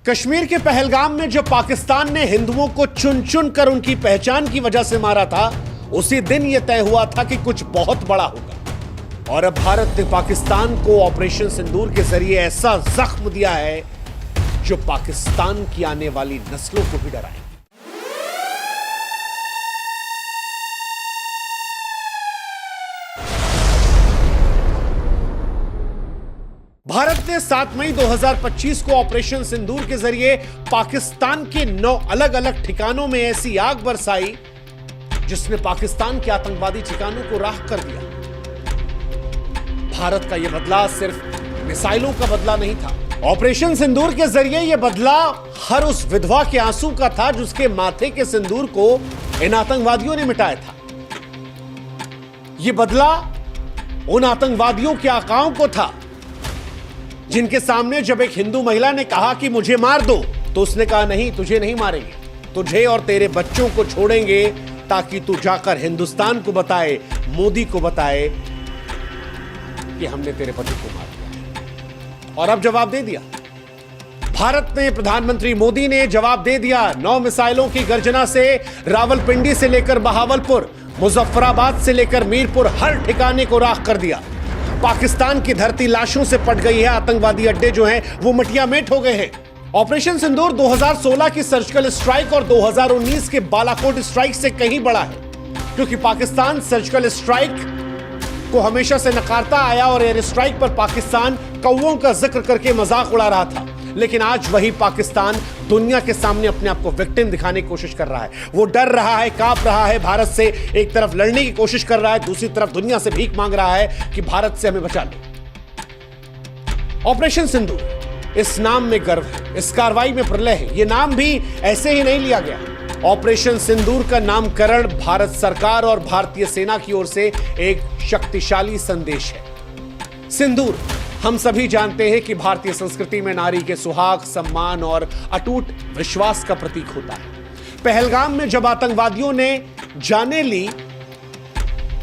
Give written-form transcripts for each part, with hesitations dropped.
कश्मीर के पहलगाम में जब पाकिस्तान ने हिंदुओं को चुन चुन कर उनकी पहचान की वजह से मारा था, उसी दिन यह तय हुआ था कि कुछ बहुत बड़ा होगा। और अब भारत ने पाकिस्तान को ऑपरेशन सिंदूर के जरिए ऐसा जख्म दिया है जो पाकिस्तान की आने वाली नस्लों को भी डराएगा। भारत ने 7 मई 2025 को ऑपरेशन सिंदूर के जरिए पाकिस्तान के 9 अलग अलग ठिकानों में ऐसी आग बरसाई जिसने पाकिस्तान के आतंकवादी ठिकानों को राख कर दिया। भारत का यह बदला सिर्फ मिसाइलों का बदला नहीं था। ऑपरेशन सिंदूर के जरिए यह बदला हर उस विधवा के आंसू का था जिसके माथे के सिंदूर को इन आतंकवादियों ने मिटाया था। यह बदला उन आतंकवादियों के आकाओं को था जिनके सामने जब एक हिंदू महिला ने कहा कि मुझे मार दो, तो उसने कहा नहीं, तुझे नहीं मारेंगे, तुझे और तेरे बच्चों को छोड़ेंगे ताकि तू जाकर हिंदुस्तान को बताए, मोदी को बताए कि हमने तेरे पति को मार दिया। और अब जवाब दे दिया भारत ने, प्रधानमंत्री मोदी ने जवाब दे दिया। 9 मिसाइलों की गर्जना से रावलपिंडी से लेकर बहावलपुर, मुजफ्फराबाद से लेकर मीरपुर, हर ठिकाने को राख कर दिया। पाकिस्तान की धरती लाशों से पट गई है। आतंकवादी अड्डे जो हैं वो मटिया मेट हो गए हैं। ऑपरेशन सिंदूर 2016 की सर्जिकल स्ट्राइक और 2019 के बालाकोट स्ट्राइक से कहीं बड़ा है, क्योंकि पाकिस्तान सर्जिकल स्ट्राइक को हमेशा से नकारता आया और एयर स्ट्राइक पर पाकिस्तान कौवों का जिक्र करके मजाक उड़ा रहा था। लेकिन आज वही पाकिस्तान दुनिया के सामने अपने आप को विक्टिम दिखाने की कोशिश कर रहा है। वो डर रहा है, कांप रहा है भारत से। एक तरफ लड़ने की कोशिश कर रहा है, दूसरी तरफ दुनिया से भीख मांग रहा है कि भारत से हमें बचा लो। ऑपरेशन सिंदूर, इस नाम में गर्व है, इस कार्रवाई में प्रलय है। यह नाम भी ऐसे ही नहीं लिया गया। ऑपरेशन सिंदूर का नामकरण भारत सरकार और भारतीय सेना की ओर से एक शक्तिशाली संदेश है। सिंदूर, हम सभी जानते हैं कि भारतीय संस्कृति में नारी के सुहाग, सम्मान और अटूट विश्वास का प्रतीक होता है। पहलगाम में जब आतंकवादियों ने जाने ली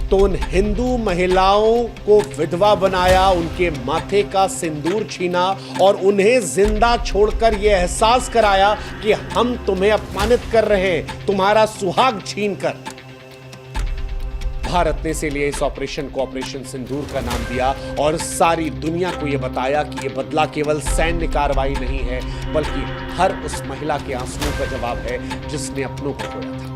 तो उन हिंदू महिलाओं को विधवा बनाया, उनके माथे का सिंदूर छीना और उन्हें जिंदा छोड़कर यह एहसास कराया कि हम तुम्हें अपमानित कर रहे हैं, तुम्हारा सुहाग छीनकर। भारत ने इसीलिए इस ऑपरेशन को ऑपरेशन सिंदूर का नाम दिया और सारी दुनिया को यह बताया कि यह बदला केवल सैन्य कार्रवाई नहीं है, बल्कि हर उस महिला के आंसुओं का जवाब है जिसने अपनों को खोया था।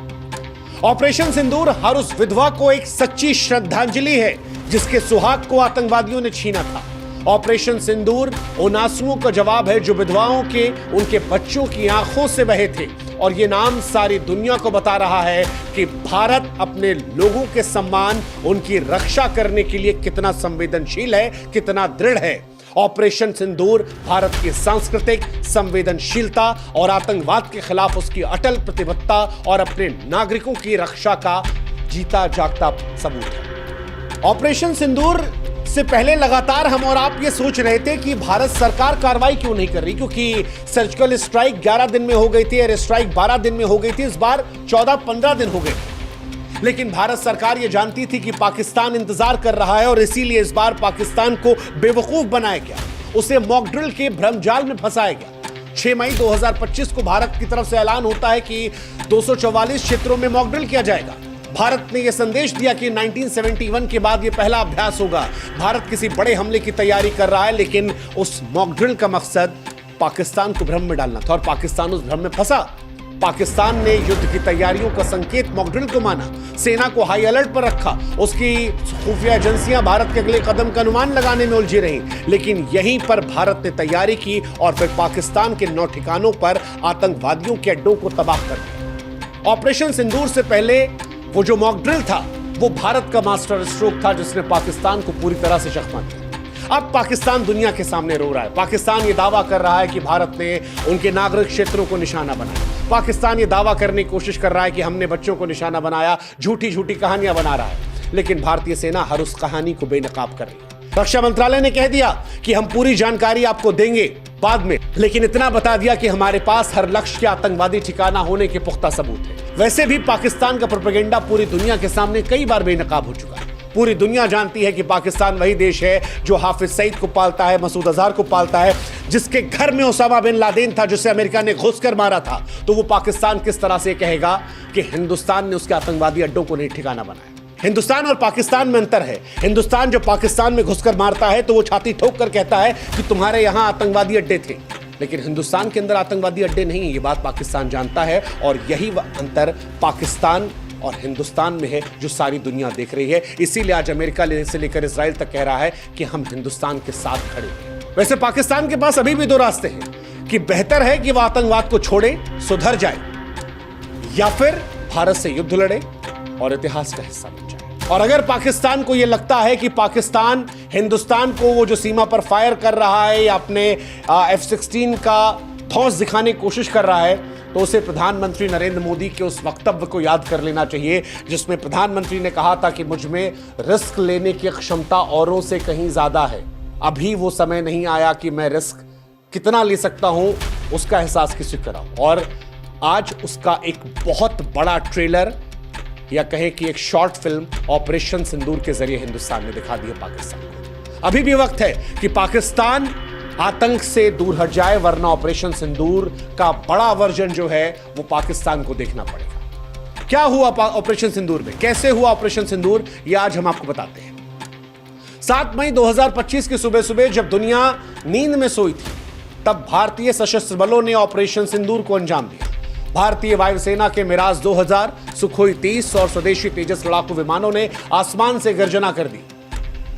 ऑपरेशन सिंदूर हर उस विधवा को एक सच्ची श्रद्धांजलि है जिसके सुहाग को आतंकवादियों ने छीना था। ऑपरेशन सिंदूर उन आंसुओं का जवाब है जो विधवाओं के, उनके बच्चों की आंखों से बहे थे। और ये नाम सारी दुनिया को बता रहा है कि भारत अपने लोगों के सम्मान, उनकी रक्षा करने के लिए कितना संवेदनशील है, कितना दृढ़ है। ऑपरेशन सिंदूर भारत की सांस्कृतिक संवेदनशीलता और आतंकवाद के खिलाफ उसकी अटल प्रतिबद्धता और अपने नागरिकों की रक्षा का जीता जागता सबूत है। ऑपरेशन सिंदूर से पहले लगातार हम और आप ये सोच रहे थे कि भारत सरकार कार्रवाई क्यों नहीं कर रही, क्योंकि सर्जिकल स्ट्राइक 11 दिन में हो गई थी, एयर स्ट्राइक 12 दिन में हो गई थी, इस बार 14-15 दिन हो गए। लेकिन भारत सरकार ये जानती थी कि पाकिस्तान इंतजार कर रहा है और इसीलिए इस बार पाकिस्तान को बेवकूफ बनाया गया, उसे मॉक ड्रिल के भ्रमजाल में फंसाया गया। 6 मई 2025 को भारत की तरफ से ऐलान होता है कि 244 क्षेत्रों में मॉक ड्रिल किया जाएगा। भारत ने यह संदेश दिया कि 1971 के बाद यह पहला अभ्यास होगा। भारत किसी बड़े हमले की तैयारी कर रहा है, लेकिन उस मॉक ड्रिल का मकसद पाकिस्तान को भ्रम में डालना था और पाकिस्तान उस भ्रम में फंसा। पाकिस्तान ने युद्ध की तैयारियों का संकेत मॉक ड्रिल को माना, सेना को हाई अलर्ट पर रखा, उसकी खुफिया एजेंसियां भारत के अगले कदम का अनुमान लगाने में उलझी रहीं। लेकिन यहीं पर भारत ने तैयारी की और फिर पाकिस्तान के 9 ठिकानों पर आतंकवादियों के अड्डों को तबाह कर दिया। ऑपरेशन सिंदूर से पहले वो जो मॉक ड्रिल था वो भारत का मास्टर स्ट्रोक था जिसने पाकिस्तान को पूरी तरह से चकमा दिया। अब पाकिस्तान दुनिया के सामने रो रहा है। पाकिस्तान ये दावा कर रहा है कि भारत ने उनके नागरिक क्षेत्रों को निशाना बनाया। पाकिस्तान ये दावा करने की कोशिश कर रहा है कि हमने बच्चों को निशाना बनाया, झूठी झूठी कहानियां बना रहा है। लेकिन भारतीय सेना हर उस कहानी को बेनकाब कर रही है। रक्षा मंत्रालय ने कह दिया कि हम पूरी जानकारी आपको देंगे बाद में, लेकिन इतना बता दिया कि हमारे पास हर लक्ष्य के आतंकवादी ठिकाना होने के पुख्ता सबूत है। वैसे भी पाकिस्तान का प्रोपेगेंडा पूरी दुनिया के सामने कई बार बेनकाब हो चुका है। पूरी दुनिया जानती है कि पाकिस्तान वही देश है जो हाफिज सईद को पालता है, मसूद अजहर को पालता है, जिसके घर में ओसामा बिन लादेन था, जिसे अमेरिका ने घुसकर मारा था। तो वो पाकिस्तान किस तरह से कहेगा कि हिंदुस्तान ने उसके आतंकवादी अड्डों को नहीं ठिकाना बनाया? हिंदुस्तान और पाकिस्तान में अंतर है। हिंदुस्तान जब पाकिस्तान में घुसकर मारता है तो वो छाती ठोक कर कहता है कि तुम्हारे यहां आतंकवादी अड्डे थे, लेकिन हिंदुस्तान के अंदर आतंकवादी अड्डे नहीं है। ये बात पाकिस्तान जानता है और यही अंतर पाकिस्तान और हिंदुस्तान में है जो सारी दुनिया देख रही है। इसीलिए आज अमेरिका से लेकर इजराइल तक कह रहा है कि हम हिंदुस्तान के साथ खड़े हैं। वैसे पाकिस्तान के पास अभी भी दो रास्ते हैं कि बेहतर है कि वह आतंकवाद को छोड़े, सुधर जाए, या फिर भारत से युद्ध लड़े और इतिहास का हिस्सा बन जाए। और अगर पाकिस्तान को यह लगता है कि पाकिस्तान हिंदुस्तान को वो जो सीमा पर फायर कर रहा है या अपने F-16 का धौंस दिखाने की कोशिश कर रहा है, तो उसे प्रधानमंत्री नरेंद्र मोदी के उस वक्तव्य को याद कर लेना चाहिए जिसमें प्रधानमंत्री ने कहा था कि मुझ में रिस्क लेने की क्षमता औरों से कहीं ज्यादा है। अभी वो समय नहीं आया कि मैं रिस्क कितना ले सकता हूं उसका एहसास किसी कराऊं। और आज उसका एक बहुत बड़ा ट्रेलर या कहें कि एक शॉर्ट फिल्म ऑपरेशन सिंदूर के जरिए हिंदुस्तान ने दिखा दी है पाकिस्तान को। अभी भी वक्त है कि पाकिस्तान आतंक से दूर हट जाए, वरना ऑपरेशन सिंदूर का बड़ा वर्जन जो है वो पाकिस्तान को देखना पड़ेगा। क्या हुआ ऑपरेशन सिंदूर में, कैसे हुआ ऑपरेशन सिंदूर, ये आज हम आपको बताते हैं। 7 मई 2025 की सुबह सुबह जब दुनिया नींद में सोई थी, तब भारतीय सशस्त्र बलों ने ऑपरेशन सिंदूर को अंजाम दिया। भारतीय वायुसेना के मिराज 2000, सुखोई 30 और स्वदेशी तेजस लड़ाकू विमानों ने आसमान से गर्जना कर दी।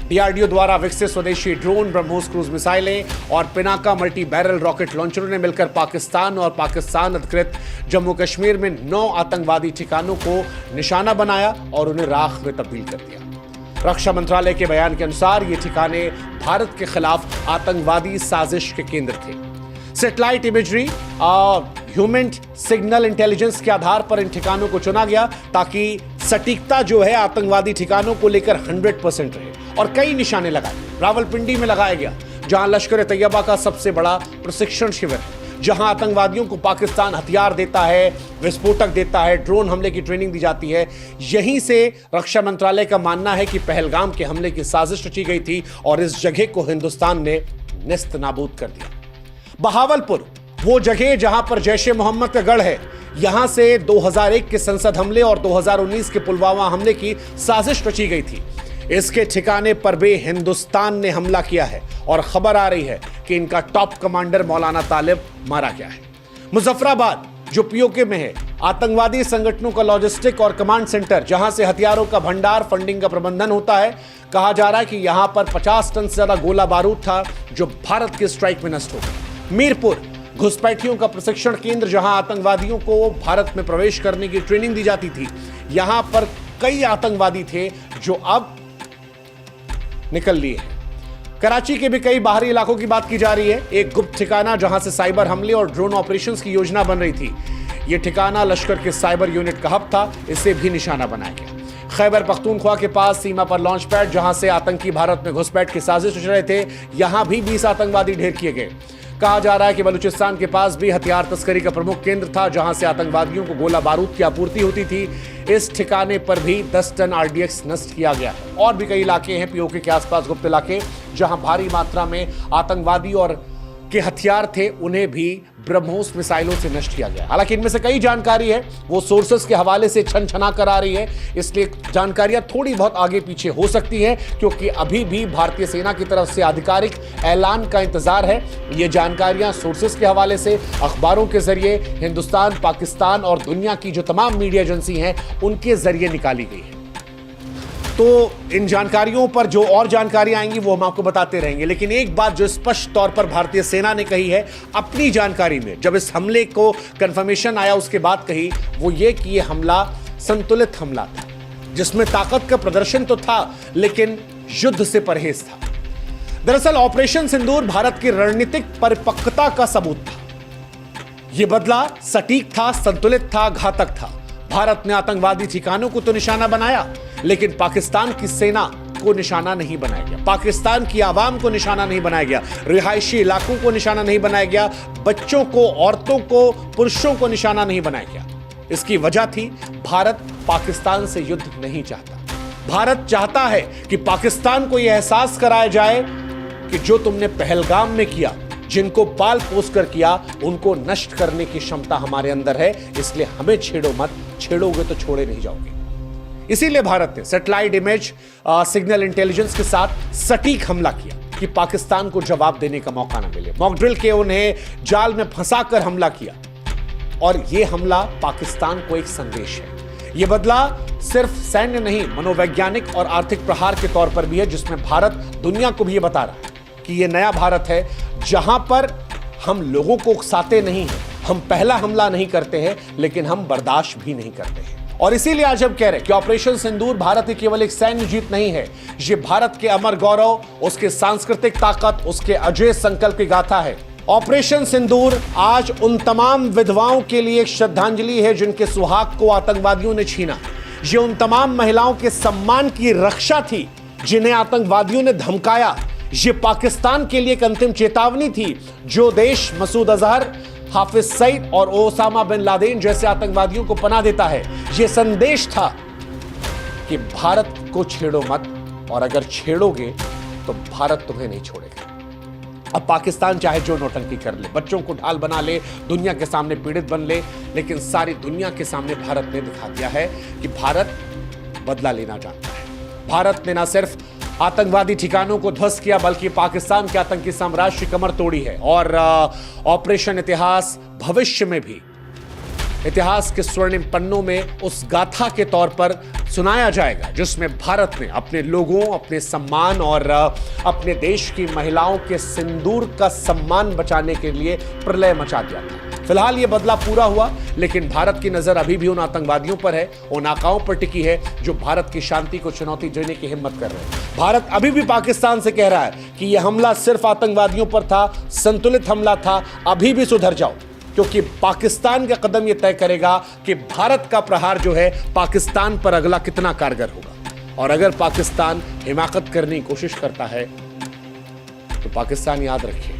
डीआरडीओ द्वारा विकसित स्वदेशी ड्रोन, ब्रह्मोस क्रूज मिसाइलें और पिनाका मल्टी बैरल रॉकेट लॉन्चरों ने मिलकर पाकिस्तान और पाकिस्तान अधिकृत जम्मू कश्मीर में 9 आतंकवादी ठिकानों को निशाना बनाया और उन्हें राख में तब्दील कर दिया। रक्षा मंत्रालय के बयान के अनुसार ये ठिकाने भारत के खिलाफ आतंकवादी साजिश के केंद्र थे। Satellite imagery, human signal intelligence के आधार पर इन ठिकानों को चुना गया ताकि सटीकता जो है आतंकवादी ठिकानों को लेकर 100% रहे। और कई निशाने लगाए। रावलपिंडी में लगाया गया, जहां लश्कर तैयबा का सबसे बड़ा प्रशिक्षण शिविर है, जहां आतंकवादियों को पाकिस्तान हथियार देता है, विस्फोटक देता है, ड्रोन हमले की ट्रेनिंग दी जाती है। यहीं से रक्षा मंत्रालय का मानना है कि पहलगाम के हमले की साजिश रची गई थी और इस जगह को हिंदुस्तान ने नेस्त नाबूद कर दिया। बहावलपुर, वो जगह जहां पर जैश-ए मोहम्मद का गढ़ है, यहां से 2001 के संसद हमले और 2019 के पुलवामा हमले की साजिश रची गई थी। इसके ठिकाने पर भी हिंदुस्तान ने हमला किया है और खबर आ रही है कि इनका टॉप कमांडर मौलाना तालिब मारा गया है। मुजफ्फराबाद, जो पीओके में है, आतंकवादी संगठनों का लॉजिस्टिक और कमांड सेंटर, जहां से हथियारों का भंडार, फंडिंग का प्रबंधन होता है। कहा जा रहा है कि यहां पर 50 टन से ज्यादा गोला बारूद था जो भारत के स्ट्राइक में नष्ट हो गया। मीरपुर, घुसपैठियों का प्रशिक्षण केंद्र, जहां आतंकवादियों को भारत में प्रवेश करने की ट्रेनिंग दी जाती थी। यहां पर कई आतंकवादी थे जो अब निकल लिए हैं। कराची के भी कई बाहरी इलाकों की बात की जा रही है। एक गुप्त ठिकाना जहां से साइबर हमले और ड्रोन ऑपरेशंस की योजना बन रही थी, यह ठिकाना लश्कर के साइबर यूनिट का हब था, इसे भी निशाना बनाया गया। खैबर पख्तूनख्वा के पास सीमा पर लॉन्च पैड, जहां से आतंकी भारत में घुसपैठ की साजिश रच रहे थे, यहां भी 20 आतंकवादी ढेर किए गए। कहा जा रहा है कि बलूचिस्तान के पास भी हथियार तस्करी का प्रमुख केंद्र था, जहां से आतंकवादियों को गोला बारूद की आपूर्ति होती थी। इस ठिकाने पर भी 10 टन RDX नष्ट किया गया। और भी कई इलाके हैं पीओके के आसपास, गुप्त इलाके, जहां भारी मात्रा में आतंकवादी और के हथियार थे, उन्हें भी ब्रह्मोस मिसाइलों से नष्ट किया गया। हालांकि इनमें से कई जानकारी है वो सोर्सेस के हवाले से छन-छना कर आ रही है, इसलिए जानकारियां थोड़ी बहुत आगे पीछे हो सकती हैं, क्योंकि अभी भी भारतीय सेना की तरफ से आधिकारिक ऐलान का इंतजार है। ये जानकारियां सोर्सेस के हवाले से, अखबारों के जरिए, हिंदुस्तान, पाकिस्तान और दुनिया की जो तमाम मीडिया एजेंसी हैं उनके जरिए निकाली गई है। तो इन जानकारियों पर जो और जानकारियां आएंगी वो हम आपको बताते रहेंगे। लेकिन एक बात जो स्पष्ट तौर पर भारतीय सेना ने कही है अपनी जानकारी में, जब इस हमले को कंफर्मेशन आया उसके बाद कही, वो ये कि ये हमला संतुलित हमला था, जिसमें ताकत का प्रदर्शन तो था लेकिन युद्ध से परहेज था। दरअसल ऑपरेशन सिंदूर भारत की रणनीतिक परिपक्वता का सबूत था। यह बदला सटीक था, संतुलित था, घातक था। भारत ने आतंकवादी ठिकानों को तो निशाना बनाया, लेकिन पाकिस्तान की सेना को निशाना नहीं बनाया गया, पाकिस्तान की आवाम को निशाना नहीं बनाया गया, रिहायशी इलाकों को निशाना नहीं बनाया गया, बच्चों को, औरतों को, पुरुषों को निशाना नहीं बनाया गया। इसकी वजह थी भारत पाकिस्तान से युद्ध नहीं चाहता। भारत चाहता है कि पाकिस्तान को यह एहसास कराया जाए कि जो तुमने पहलगाम में किया, जिनको पाल पोस कर किया, उनको नष्ट करने की क्षमता हमारे अंदर है, इसलिए हमें छेड़ो मत, छेड़ोगे तो छोड़े नहीं जाओगे। इसीलिए भारत ने सैटेलाइट इमेज सिग्नल इंटेलिजेंस के साथ सटीक हमला किया कि पाकिस्तान को जवाब देने का मौका न मिले। मॉक ड्रिल के उन्हें जाल में फंसाकर हमला किया और यह हमला पाकिस्तान को एक संदेश है। यह बदला सिर्फ सैन्य नहीं, मनोवैज्ञानिक और आर्थिक प्रहार के तौर पर भी है, जिसमें भारत दुनिया को भी यह बता रहा है कि यह नया भारत है जहां पर हम लोगों को उकसाते नहीं हैं, हम पहला हमला नहीं करते हैं, लेकिन हम बर्दाश्त भी नहीं करते हैं। और इसीलिए आज हम कह रहे हैं कि ऑपरेशन सिंदूर भारत की केवल एक सैन्य जीत नहीं है, ये भारत के अमर गौरव, उसके सांस्कृतिक ताकत, उसके अजय संकल्प की गाथा है। ऑपरेशन सिंदूर आज उन तमाम विधवाओं के लिए एक श्रद्धांजलि है जिनके सुहाग को आतंकवादियों ने छीना। ये उन तमाम महिलाओं के सम्मान की रक्षा थी जिन्हें आतंकवादियों ने धमकाया। ये पाकिस्तान के लिए एक अंतिम चेतावनी थी। जो देश मसूद अजहर, हाफिज सईद और ओसामा बिन लादेन जैसे आतंकवादियों को पनाह देता है, यह संदेश था कि भारत को छेड़ो मत, और अगर छेड़ोगे तो भारत तुम्हें नहीं छोड़ेगा। अब पाकिस्तान चाहे जो नौटंकी कर ले, बच्चों को ढाल बना ले, दुनिया के सामने पीड़ित बन ले, लेकिन सारी दुनिया के सामने भारत ने दिखा दिया है कि भारत बदला लेना जानता है। भारत ने ना सिर्फ आतंकवादी ठिकानों को ध्वस्त किया, बल्कि पाकिस्तान के आतंकी साम्राज्य की कमर तोड़ी है। और ऑपरेशन इतिहास भविष्य में भी इतिहास के स्वर्णिम पन्नों में उस गाथा के तौर पर सुनाया जाएगा जिसमें भारत ने अपने लोगों, अपने सम्मान और अपने देश की महिलाओं के सिंदूर का सम्मान बचाने के लिए प्रलय मचा दिया था। फिलहाल यह बदला पूरा हुआ, लेकिन भारत की नजर अभी भी उन आतंकवादियों पर है, उन आकाओं पर टिकी है जो भारत की शांति को चुनौती देने की हिम्मत कर रहे हैं। भारत अभी भी पाकिस्तान से कह रहा है कि यह हमला सिर्फ आतंकवादियों पर था, संतुलित हमला था, अभी भी सुधर जाओ, क्योंकि पाकिस्तान का कदम यह तय करेगा कि भारत का प्रहार जो है पाकिस्तान पर अगला कितना कारगर होगा। और अगर पाकिस्तान हिमाकत करने की कोशिश करता है तो पाकिस्तान याद रखे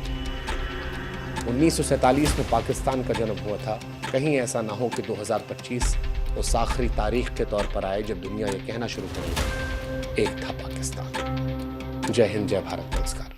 1947 में पाकिस्तान का जन्म हुआ था। कहीं ऐसा ना हो कि 2025 उस आखिरी तारीख के तौर पर आए जब दुनिया ये कहना शुरू करेगी एक था पाकिस्तान। जय हिंद, जय भारत, नमस्कार।